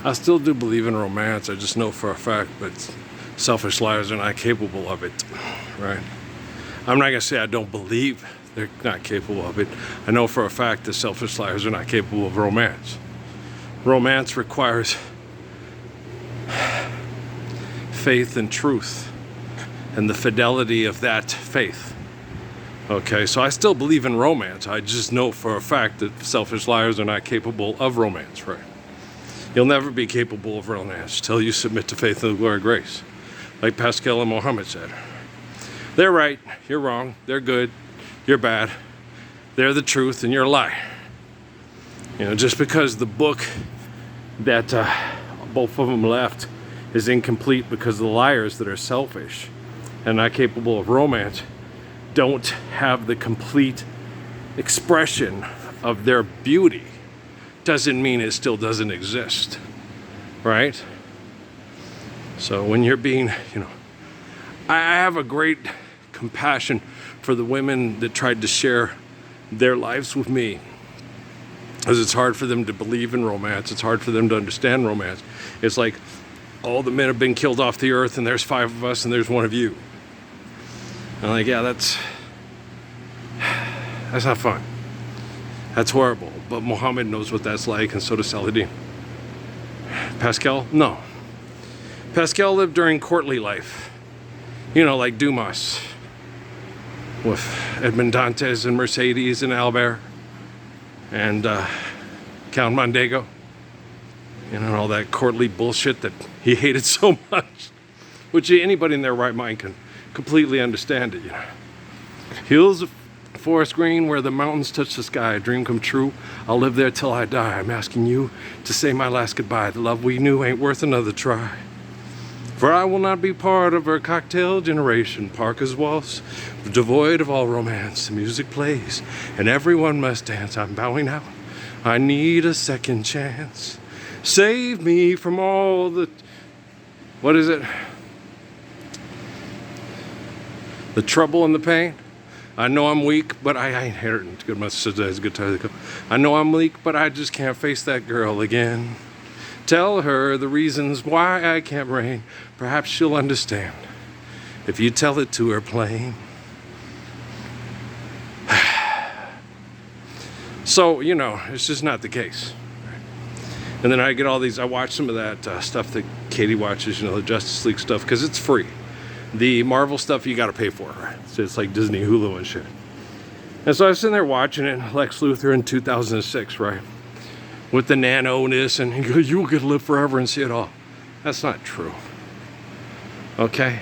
I still do believe in romance. I just know for a fact that selfish liars are not capable of it, right? I'm not gonna say I don't believe they're not capable of it. I know for a fact that selfish liars are not capable of romance. Romance requires faith and truth and the fidelity of that faith. Okay, so I still believe in romance. I just know for a fact that selfish liars are not capable of romance, right? You'll never be capable of romance till you submit to faith and the glory of grace. Like Pascal and Mohammed said. They're right, you're wrong. They're good, you're bad. They're the truth and you're a lie. You know, just because the book that both of them left is incomplete because the liars that are selfish and not capable of romance don't have the complete expression of their beauty, doesn't mean it still doesn't exist, right? So when you're being, I have a great compassion for the women that tried to share their lives with me, because it's hard for them to believe in romance. It's hard for them to understand romance. It's like all the men have been killed off the earth and there's 5 of us and there's 1 of you. I'm like, yeah, that's not fun. That's horrible. But Muhammad knows what that's like, and so does Saladin. Pascal? No. Pascal lived during courtly life. Like Dumas. With Edmond Dantes and Mercedes and Albert. And Count Mondego. All that courtly bullshit that he hated so much. Which anybody in their right mind can completely understand it, Hills of forest green where the mountains touch the sky, a dream come true. I'll live there till I die. I'm asking you to say my last goodbye. The love we knew ain't worth another try. For I will not be part of our cocktail generation. Parker's waltz, devoid of all romance. The music plays and everyone must dance. I'm bowing out. I need a second chance. Save me from all the... What is it? The trouble and the pain. I know I'm weak, but I ain't heard it. Good message today. It's a good time to go. I know I'm weak, but I just can't face that girl again. Tell her the reasons why I can't reign. Perhaps she'll understand if you tell it to her plain. So, it's just not the case. And then I get all these, I watch some of that stuff that Katie watches, the Justice League stuff, because it's free. The Marvel stuff you gotta pay for, right? So it's like Disney, Hulu and shit. And so I was sitting there watching it, Lex Luthor in 2006, right? With the nano-ness, and he goes, you will get to live forever and see it all. That's not true. Okay?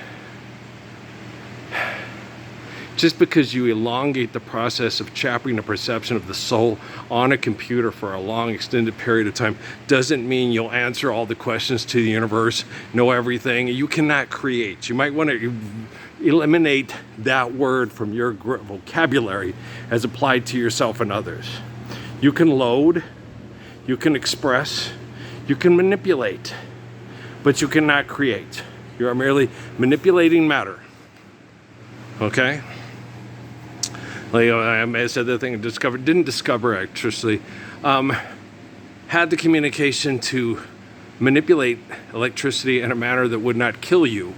Just because you elongate the process of chapping the perception of the soul on a computer for a long extended period of time doesn't mean you'll answer all the questions to the universe, know everything. You cannot create. You might want to eliminate that word from your vocabulary as applied to yourself and others. You can load, you can express, you can manipulate, but you cannot create. You are merely manipulating matter. Okay? Like I said, the thing didn't discover electricity, had the communication to manipulate electricity in a manner that would not kill you,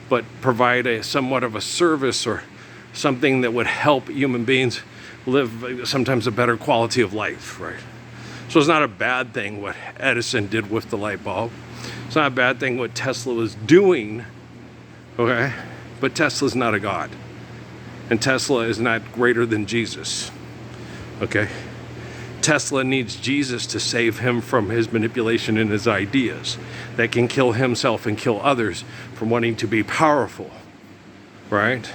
but provide a somewhat of a service or something that would help human beings live sometimes a better quality of life, right? So it's not a bad thing what Edison did with the light bulb. It's not a bad thing what Tesla was doing, okay? But Tesla's not a god. And Tesla is not greater than Jesus, okay? Tesla needs Jesus to save him from his manipulation and his ideas that can kill himself and kill others from wanting to be powerful, right?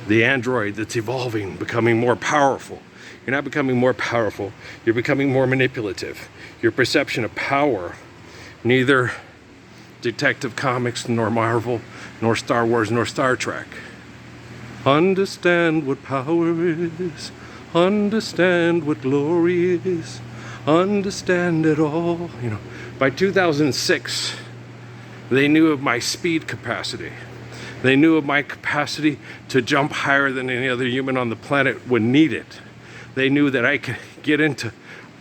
The android that's evolving, becoming more powerful. You're not becoming more powerful, you're becoming more manipulative. Your perception of power, neither Detective Comics, nor Marvel, nor Star Wars, nor Star Trek. Understand what power is. Understand what glory is. Understand it all. By 2006, they knew of my speed capacity. They knew of my capacity to jump higher than any other human on the planet would need it. They knew that I could get into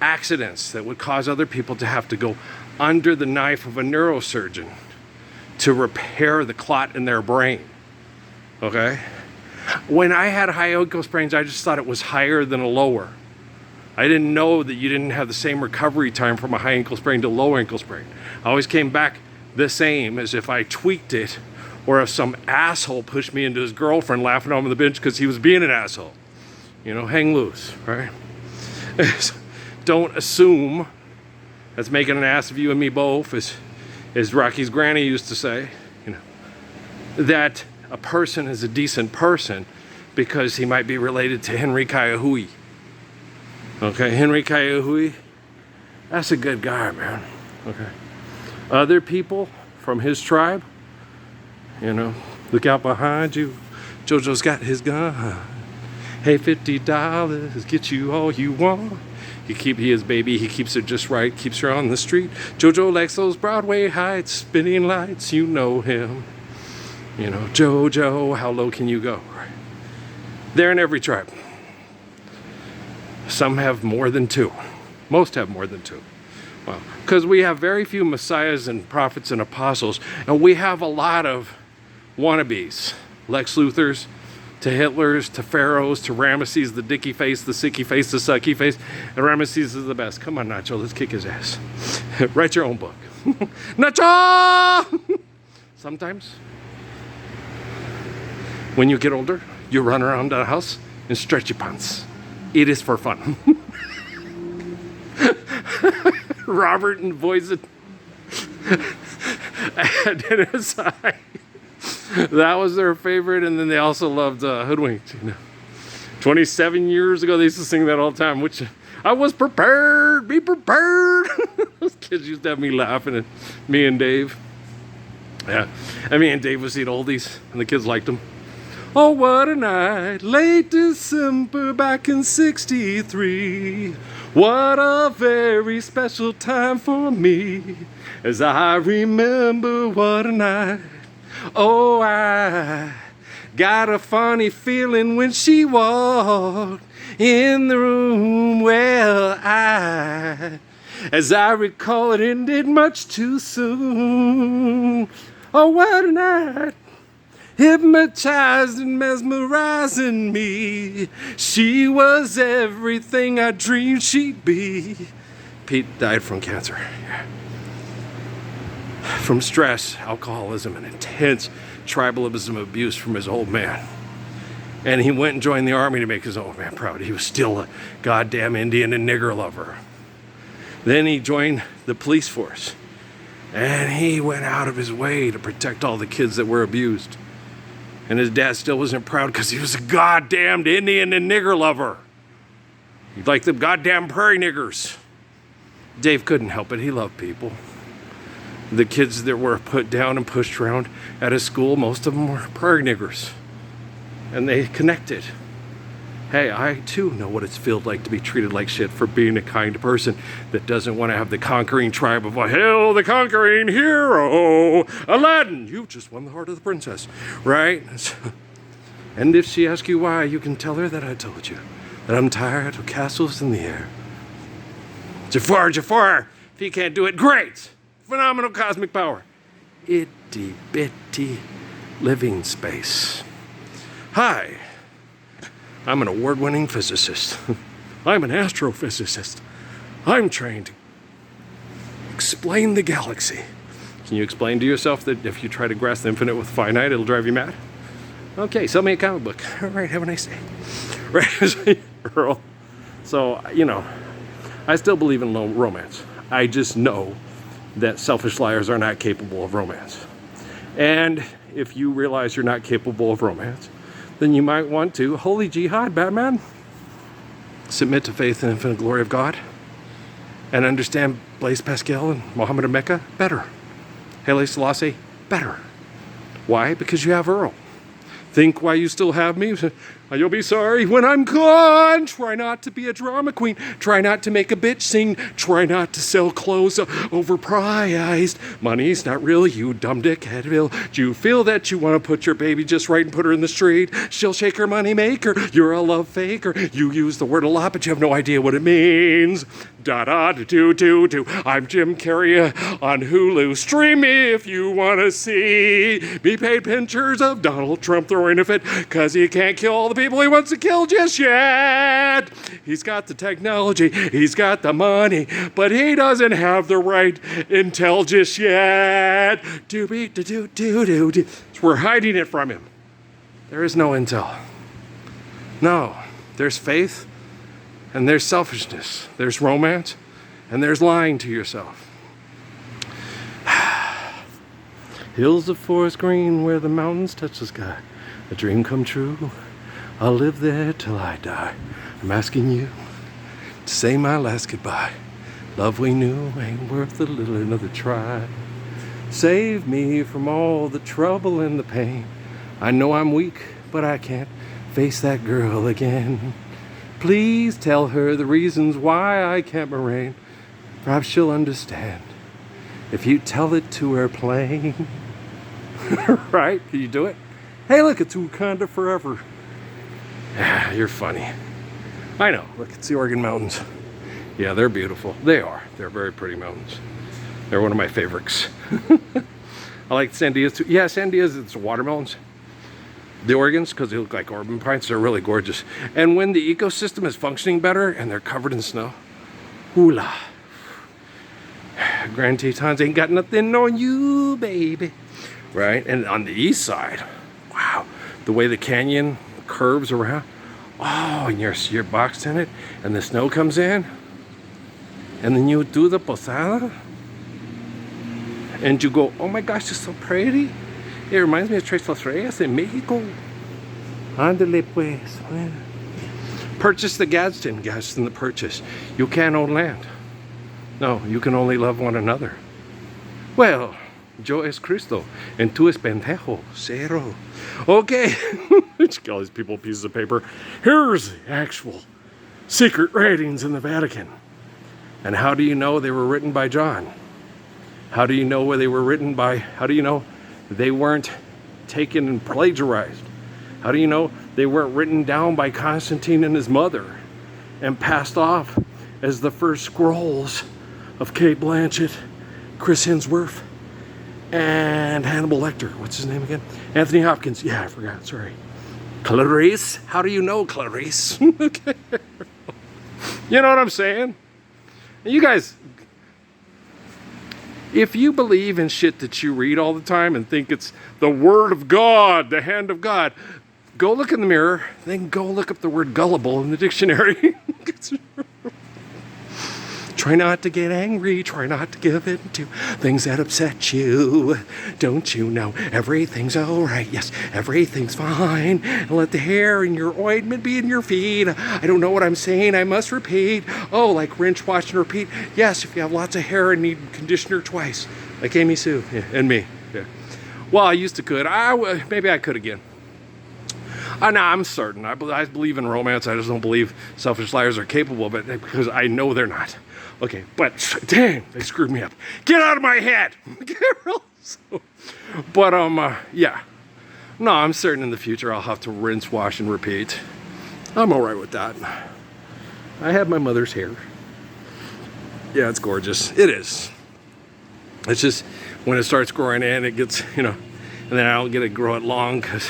accidents that would cause other people to have to go under the knife of a neurosurgeon to repair the clot in their brain. Okay? When I had high ankle sprains, I just thought it was higher than a lower. I didn't know that you didn't have the same recovery time from a high ankle sprain to low ankle sprain. I always came back the same as if I tweaked it, or if some asshole pushed me into his girlfriend laughing on the bench because he was being an asshole. You know, hang loose, right? Don't assume that's making an ass of you and me both, as Rocky's granny used to say, you know, that a person is a decent person because he might be related to Henry Kaiahui. Okay, Henry Kaiahui, that's a good guy, man. Okay. Other people from his tribe, you know, look out behind you. JoJo's got his gun. Hey, $50, get you all you want. He is baby, he keeps it just right, keeps her on the street. JoJo likes those Broadway heights, spinning lights, you know him. You know, JoJo, how low can you go? They're in every tribe. Some have more than two. Most have more than two. Well, because we have very few messiahs and prophets and apostles, and we have a lot of wannabes. Lex Luthers, to Hitlers, to Pharaohs, to Ramesses, the dicky face, the sicky face, the sucky face. And Ramesses is the best. Come on, Nacho, let's kick his ass. Write your own book. Nacho! Sometimes, when you get older, you run around the house and stretch your pants. It is for fun. Robert and Voisin. Identify. That was their favorite, and then they also loved Hoodwinked. You know, 27 years ago, they used to sing that all the time. Which I was prepared, be prepared. Those kids used to have me laughing at me and Dave. Yeah, and me and Dave would see oldies, and the kids liked them. Oh, what a night, late December back in '63. What a very special time for me, as I remember what a night. Oh, I got a funny feeling when she walked in the room. Well, as I recall, it ended much too soon. Oh, what a night. Hypnotized and mesmerizing me. She was everything I dreamed she'd be. Pete died from cancer. Yeah. From stress, alcoholism, and intense tribalism abuse from his old man. And he went and joined the army to make his old man proud. He was still a goddamn Indian and nigger lover. Then he joined the police force. And he went out of his way to protect all the kids that were abused. And his dad still wasn't proud because he was a goddamn Indian and nigger lover. He liked them goddamn prairie niggers. Dave couldn't help it. He loved people. The kids that were put down and pushed around at his school, most of them were prairie niggers. And they connected. Hey, I too know what it's felt like to be treated like shit for being a kind person that doesn't want to have the conquering tribe of, hail the conquering hero, Aladdin. You just won the heart of the princess, right? And if she asks you why, you can tell her that I told you, that I'm tired of castles in the air. Jafar, if you can't do it, great. Phenomenal cosmic power. Itty bitty living space. Hi. I'm an award-winning physicist. I'm an astrophysicist. I'm trying to explain the galaxy. Can you explain to yourself that if you try to grasp the infinite with finite, it'll drive you mad? Okay, sell me a comic book. All right, have a nice day. Right, Earl. So, you know, I still believe in romance. I just know that selfish liars are not capable of romance. And if you realize you're not capable of romance, then you might want to, holy jihad, Batman, submit to faith and infinite glory of God and understand Blaise Pascal and Muhammad of Mecca better. Haile Selassie better. Why? Because you have Earl. Think why you still have me? You'll be sorry when I'm gone. Try not to be a drama queen. Try not to make a bitch sing. Try not to sell clothes overpriced. Money's not real, you dumb dickhead. Do you feel that you want to put your baby just right and put her in the street? She'll shake her money maker. You're a love faker. You use the word a lot, but you have no idea what it means. Da da do do do. I'm Jim Carrey on Hulu. Stream me if you want to see me paint pictures of Donald Trump throwing a fit because he can't kill all the people he wants to kill just yet. He's got the technology, he's got the money, but he doesn't have the right intel just yet. So we're hiding it from him. There is no intel. No, there's faith. And there's selfishness, there's romance, and there's lying to yourself. Hills of forest green where the mountains touch the sky. A dream come true. I'll live there till I die. I'm asking you to say my last goodbye. Love we knew ain't worth a little another try. Save me from all the trouble and the pain. I know I'm weak, but I can't face that girl again. Please tell her the reasons why I can't moraine. Perhaps she'll understand if you tell it to her plain. Right? Can you do it? Hey, look, it's Wakanda forever. Yeah, you're funny. I know. Look, it's the Oregon Mountains. Yeah, they're beautiful. They are. They're very pretty mountains. They're one of my favorites. I like Sandias too. Yeah, Sandias, it's watermelons. The Oregons, because they look like Orban pines, they're really gorgeous. And when the ecosystem is functioning better and they're covered in snow, hula. Grand Tetons ain't got nothing on you, baby. Right? And on the east side, wow, the way the canyon curves around. Oh, and you're boxed in it, and the snow comes in, and then you do the posada, and you go, oh my gosh, it's so pretty. It reminds me of Tres Las Reyes in Mexico. Ándale pues. Purchase the Gadsden, Gadsden the purchase. You can't own land. No, you can only love one another. Well, yo es Cristo, and tú es pendejo, cero. Okay, all these people pieces of paper. Here's the actual secret writings in the Vatican. And how do you know they were written by John? How do you know where they were written by? How do you know they weren't taken and plagiarized? How do you know they weren't written down by Constantine and his mother and passed off as the first scrolls of Kate Blanchett, Chris Hemsworth, and Hannibal Lecter? What's his name again? Anthony Hopkins. Yeah, I forgot. Sorry. Clarice? How do you know Clarice? Okay. You know what I'm saying? You guys, if you believe in shit that you read all the time and think it's the word of God, the hand of God, go look in the mirror, then go look up the word gullible in the dictionary. Try not to get angry, try not to give in to things that upset you. Don't you know everything's alright? Yes, everything's fine. And let the hair in your ointment be in your feet. I don't know what I'm saying, I must repeat. Oh, like rinse, wash, and repeat. Yes, if you have lots of hair and need conditioner twice. Like Amy Sue, yeah, and me. Yeah. Well, I used to could. Maybe I could again. No, I'm certain. I believe in romance. I just don't believe selfish liars are capable of it because I know they're not. Okay, but dang, they screwed me up. Get out of my head! Yeah. No, I'm certain in the future I'll have to rinse, wash, and repeat. I'm alright with that. I have my mother's hair. Yeah, it's gorgeous. It is. It's just when it starts growing in, it gets, and then I don't get to grow it long because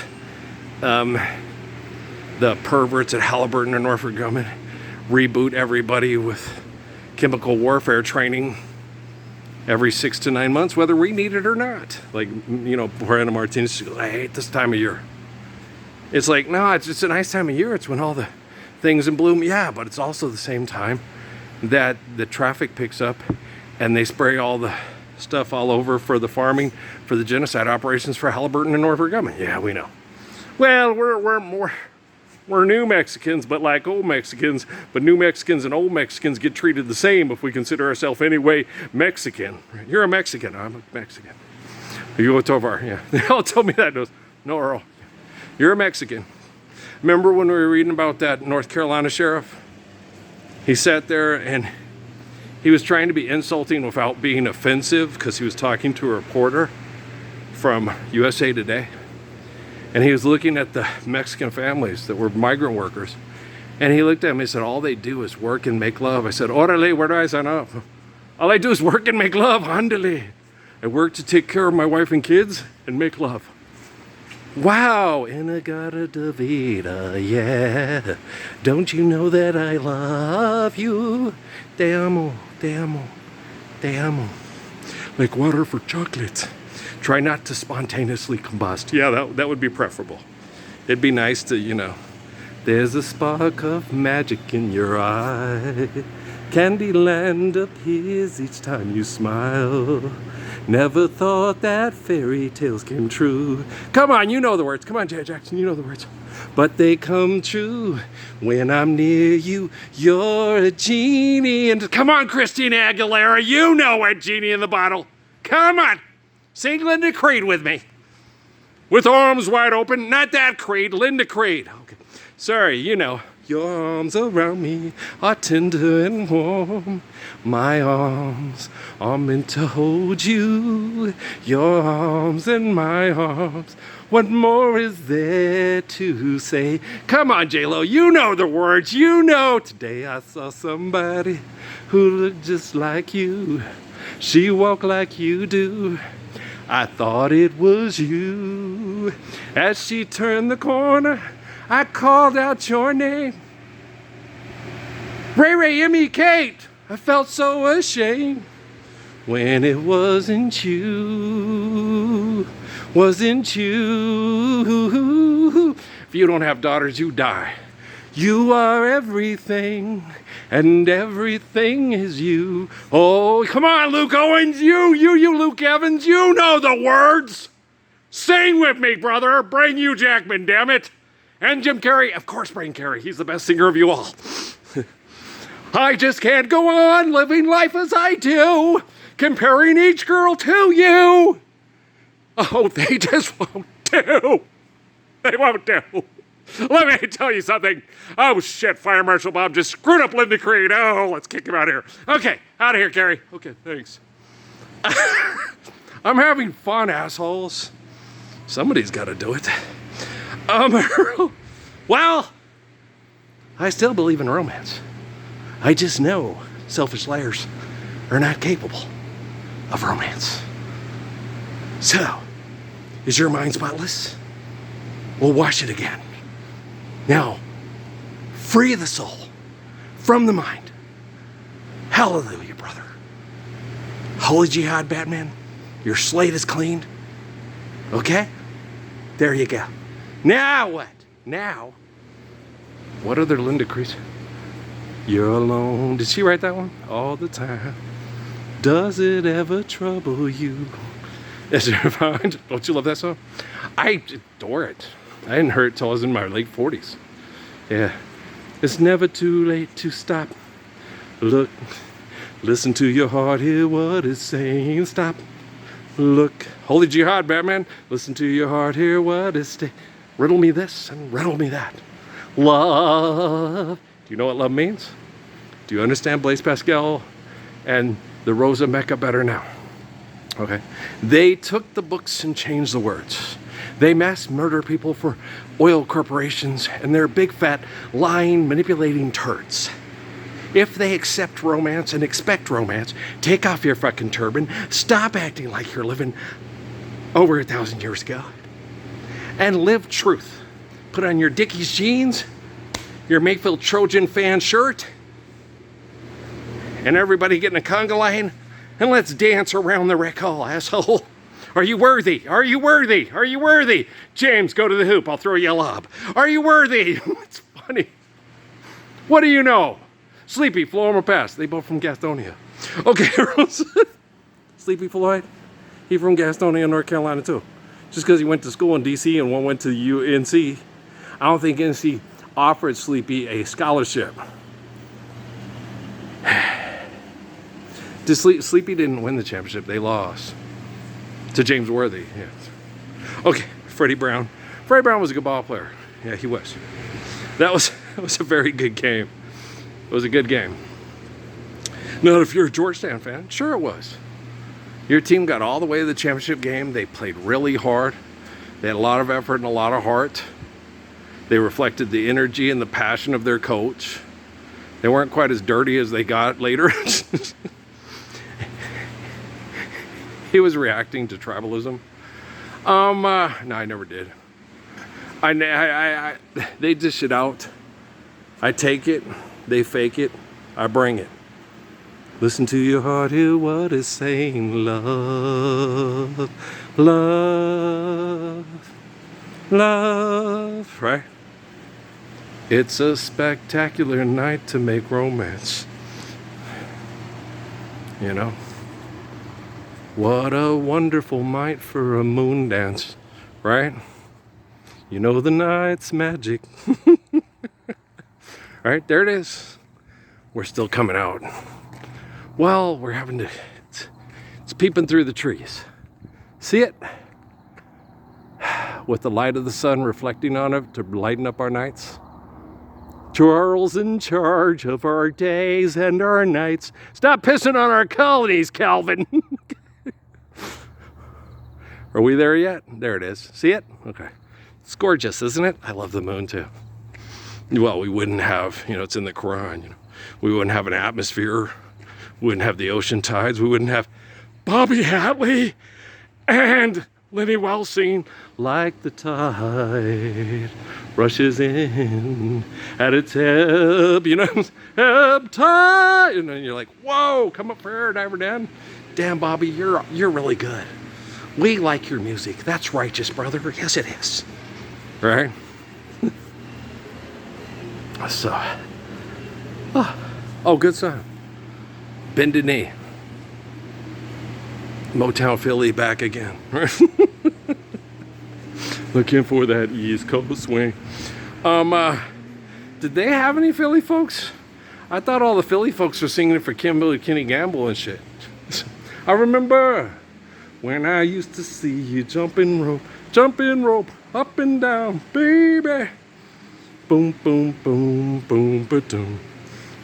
the perverts at Halliburton and Norfolk Grumman reboot everybody with chemical warfare training every 6 to 9 months, whether we need it or not. Like, Brenda Martinez, she goes, I hate this time of year. It's like, no, it's just a nice time of year. It's when all the things in bloom. Yeah, but it's also the same time that the traffic picks up and they spray all the stuff all over for the farming, for the genocide operations for Halliburton and Norfolk Grumman. Yeah, we know. Well, we're new Mexicans, but like old Mexicans. But new Mexicans and old Mexicans get treated the same if we consider ourselves anyway Mexican. You're a Mexican. I'm a Mexican. You go Tovar, yeah. They all told me that. No, Earl. You're a Mexican. Remember when we were reading about that North Carolina sheriff? He sat there and he was trying to be insulting without being offensive because he was talking to a reporter from USA Today. And he was looking at the Mexican families that were migrant workers. And he looked at me and said, all they do is work and make love. I said, orale, where do I sign up? All I do is work and make love, andale. I work to take care of my wife and kids and make love. Wow, Inagata Davida, yeah. Don't you know that I love you? Te amo, te amo, te amo. Like water for chocolate. Try not to spontaneously combust. Yeah, that would be preferable. It'd be nice to, you know, there's a spark of magic in your eye. Candyland appears each time you smile. Never thought that fairy tales came true. Come on, you know the words. Come on, Jay Jackson, you know the words. But they come true when I'm near you. You're a genie. And come on, Christina Aguilera, you know it, genie in the bottle. Come on, sing Linda Creed with me. With arms wide open. Not that Creed, Linda Creed. Okay. Sorry, you know. Your arms around me are tender and warm. My arms are meant to hold you. Your arms and my arms. What more is there to say? Come on, J-Lo, you know the words. You know. Today I saw somebody who looked just like you. She walked like you do. I thought it was you. As she turned the corner, I called out your name. Ray Ray, Emmy, Kate. I felt so ashamed when it wasn't you. Wasn't you. If you don't have daughters, you die. You are everything, and everything is you. Oh, come on, Luke Owens. You, Luke Evans. You know the words. Sing with me, brother. Bring you Jackman, damn it. And Jim Carrey, of course, bring Carrey. He's the best singer of you all. I just can't go on living life as I do, comparing each girl to you. Oh, they just won't do. They won't do. Let me tell you something. Oh, shit, Fire Marshal Bob just screwed up Linda Creed. Oh, let's kick him out of here. Okay, out of here, Carrie. Okay, thanks. I'm having fun, assholes. Somebody's got to do it. Well, I still believe in romance. I just know selfish liars are not capable of romance. So, is your mind spotless? We'll wash it again. Now, free the soul from the mind. Hallelujah, brother. Holy Jihad, Batman. Your slate is cleaned. Okay? There you go. Now what? Now, what other Linda Creed? You're alone. Did she write that one? All the time. Does it ever trouble you? Is it fine? Don't you love that song? I adore it. I hadn't heard it till I was in my late 40s. Yeah. It's never too late to stop. Look. Listen to your heart, hear what it's saying. Stop. Look. Holy Jihad, Batman. Listen to your heart, hear what it's saying. Riddle me this and riddle me that. Love. Do you know what love means? Do you understand Blaise Pascal and the Rosa Mecca better now? Okay. They took the books and changed the words. They mass murder people for oil corporations and they're big fat lying, manipulating turds. If they accept romance and expect romance, take off your fucking turban, stop acting like you're living over 1,000 years ago, and live truth. Put on your Dickies jeans, your Mayfield Trojan fan shirt, and everybody get in a conga line, and let's dance around the rec hall, asshole. Are you worthy? Are you worthy? Are you worthy? James, go to the hoop. I'll throw you a lob. Are you worthy? It's funny. What do you know? Sleepy, Florida Pass. They both from Gastonia. Okay, Sleepy Floyd, he from Gastonia, North Carolina too. Just because he went to school in D.C. and one went to UNC, I don't think NC offered Sleepy a scholarship. Sleepy didn't win the championship. They lost to James Worthy. Yeah. Okay, Freddie Brown. Freddie Brown was a good ball player. Yeah, he was. That was a very good game. It was a good game. Now, if you're a Georgetown fan, sure it was. Your team got all the way to the championship game. They played really hard. They had a lot of effort and a lot of heart. They reflected the energy and the passion of their coach. They weren't quite as dirty as they got later. He was reacting to tribalism. No, I never did. They dish it out. I take it. They fake it. I bring it. Listen to your heart, hear what it's saying. Love, love, love, right? It's a spectacular night to make romance. You know? What a wonderful night for a moon dance, right? You know the night's magic. Right, there it is. We're still coming out. Well, we're having to, it's peeping through the trees. See it? With the light of the sun reflecting on it to lighten up our nights. Charles in charge of our days and our nights. Stop pissing on our colonies, Calvin. Are we there yet? There it is. See it? Okay. It's gorgeous, isn't it? I love the moon too. Well, we wouldn't have, it's in the Quran, we wouldn't have an atmosphere. We wouldn't have the ocean tides. We wouldn't have Bobby Hatley and Lenny Welsing. Like the tide rushes in at its ebb, ebb tide. And then you're like, whoa, come up for air, Diver Dan. Damn, Bobby, you're really good. We like your music. That's righteous, brother. Yes, it is. Right? So, oh, good song. Bended Knee. Motown Philly back again. Looking for that East Coast swing. Did they have any Philly folks? I thought all the Philly folks were singing it for Kenny Gamble and shit. I remember when I used to see you jumping rope, up and down, baby. Boom, boom, boom, boom, ba-doom,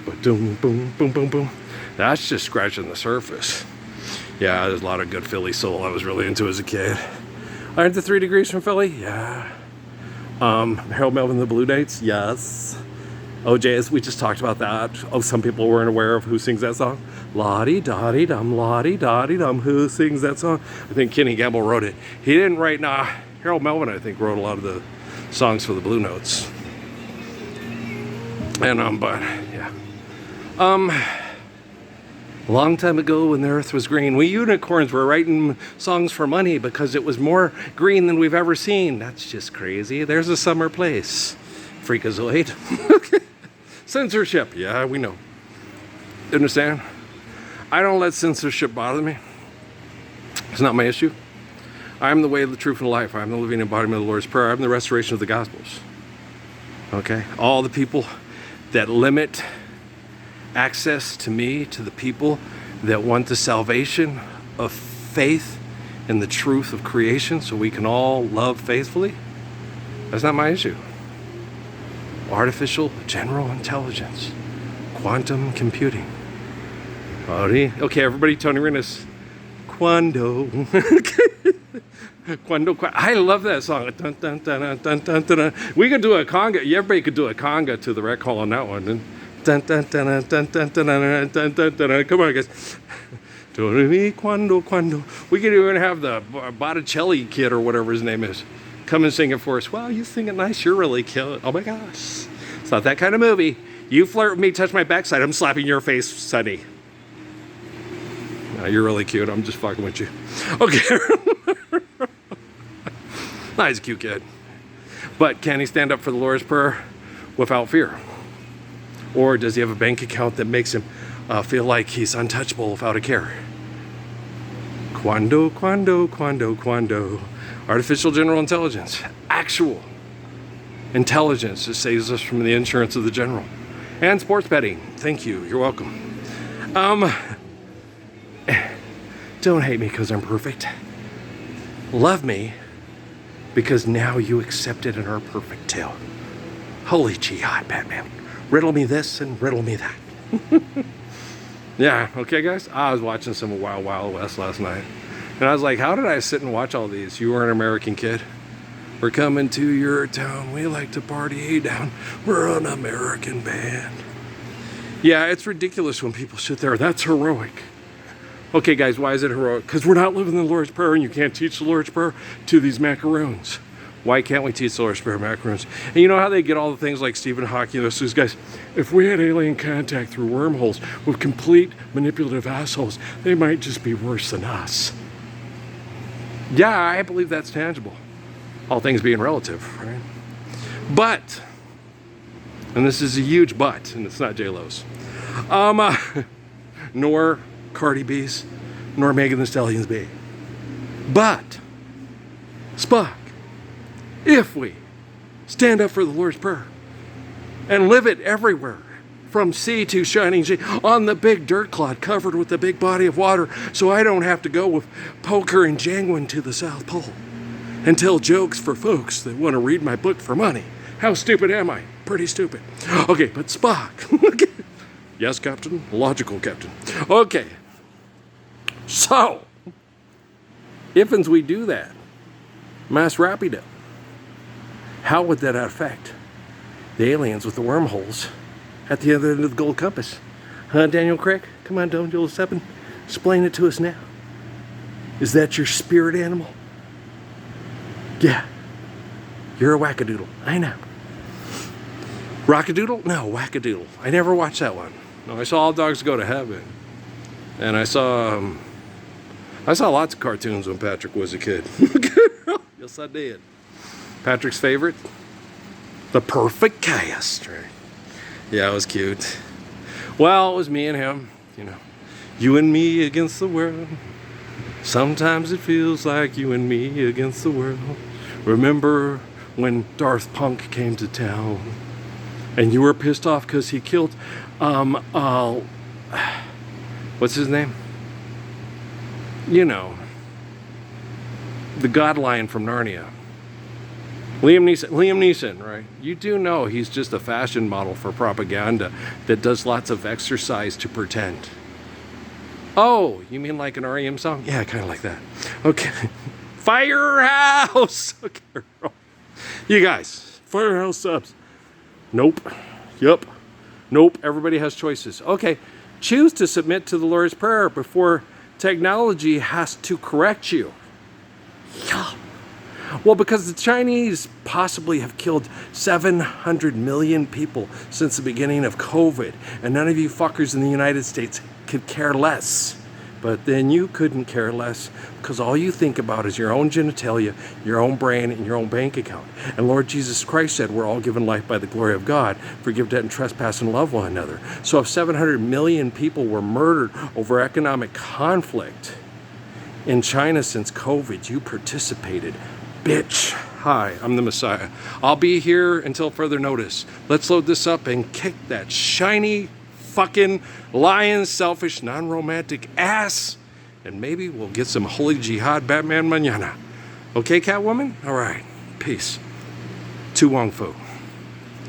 ba-doom, boom, boom, boom, boom. That's just scratching the surface. Yeah, there's a lot of good Philly soul I was really into as a kid. Aren't the 3 Degrees from Philly? Yeah. Harold Melvin, the Blue Dates? Yes. OJ's, we just talked about that. Oh, some people weren't aware of who sings that song. La-di-da-di-dum, who sings that song? I think Kenny Gamble wrote it. He didn't write, Harold Melvin, I think, wrote a lot of the songs for the Blue Notes. And, but, yeah. A long time ago when the earth was green, we unicorns were writing songs for money because it was more green than we've ever seen. That's just crazy. There's a summer place. Freakazoid. Censorship. Yeah, we know. Understand? I don't let censorship bother me. It's not my issue. I am the way, the truth, and the life. I am the living embodiment of the Lord's Prayer. I am the restoration of the Gospels. Okay? All the people that limit access to me, to the people that want the salvation of faith in the truth of creation so we can all love faithfully, that's not my issue. Artificial general intelligence, quantum computing. Okay, everybody, Tony Rennis. Quando. Quando. I love that song. Dun, dun, dun, dun, dun, dun, dun. We could do a conga. Everybody could do a conga to the rec hall on that one. Dun, dun, dun, dun, dun, dun, dun, dun, dun, dun, dun. Come on, guys. Quando. We could even have the Botticelli kid or whatever his name is come and sing it for us. Wow, you sing it nice. You're really cute. Oh my gosh. It's not that kind of movie. You flirt with me, touch my backside, I'm slapping your face, Sonny. No, you're really cute. I'm just fucking with you. Okay. Nah, he's a cute kid. But can he stand up for the Lord's Prayer without fear? Or does he have a bank account that makes him feel like he's untouchable without a care? Quando. Artificial general intelligence. Actual intelligence that saves us from the insurance of the general. And sports betting. Thank you. You're welcome. Don't hate me because I'm perfect. Love me because now you accept it and are perfect too. Holy jihad, Batman. Riddle me this and riddle me that. Yeah, okay guys, I was watching some Wild Wild West last night, and I was like, how did I sit and watch all these? You were an American kid. We're coming to your town, we like to party down, we're an American band. Yeah, it's ridiculous when people sit there, that's heroic. Okay guys, why is it heroic? Because we're not living the Lord's Prayer, and you can't teach the Lord's Prayer to these macaroons. Why can't we teach the Lord's Prayer macaroons? And you know how they get all the things like Stephen Hawking, those guys, if we had alien contact through wormholes with complete manipulative assholes, they might just be worse than us. Yeah, I believe that's tangible. All things being relative, right? But, and this is a huge but, and it's not J-Lo's, nor Cardi B's, nor Megan Thee Stallion's babe. But, Spock, if we stand up for the Lord's Prayer and live it everywhere, from sea to shining sea, on the big dirt clod covered with the big body of water, so I don't have to go with poker and jangwin to the South Pole and tell jokes for folks that want to read my book for money. How stupid am I? Pretty stupid. Okay, but Spock. Yes, Captain. Logical, Captain. Okay. So, if we do that, mass rapido, how would that affect the aliens with the wormholes at the other end of the gold compass? Huh, Daniel Craig? Come on, Daniel 7. Explain it to us now. Is that your spirit animal? Yeah. You're a wackadoodle. I know. Rockadoodle? No, wackadoodle. I never watched that one. No, I saw All Dogs Go to Heaven. And I saw lots of cartoons when Patrick was a kid. Yes, I did. Patrick's favorite? The Perfect Cast, right? Yeah, it was cute. Well, it was me and him, you know. You and me against the world. Sometimes it feels like you and me against the world. Remember when Darth Punk came to town and you were pissed off because he killed, what's his name? You know, the God Lion from Narnia. Liam Neeson, right? You do know he's just a fashion model for propaganda that does lots of exercise to pretend. Oh, you mean like an REM song? Yeah, kind of like that. Okay. Firehouse! Okay. You guys, Firehouse subs. Nope. Yup. Nope. Everybody has choices. Okay. Choose to submit to the Lord's Prayer before technology has to correct you. Yeah. Well, because the Chinese possibly have killed 700 million people since the beginning of COVID, and none of you fuckers in the United States could care less. But then you couldn't care less because all you think about is your own genitalia, your own brain, and your own bank account. And Lord Jesus Christ said we're all given life by the glory of God. Forgive debt and trespass and love one another. So if 700 million people were murdered over economic conflict in China since COVID, you participated. Bitch. Hi, I'm the Messiah. I'll be here until further notice. Let's load this up and kick that shiny fucking lion, selfish, non-romantic ass, and maybe we'll get some holy jihad Batman mañana. Okay, Catwoman? All right. Peace. To Wong Fu.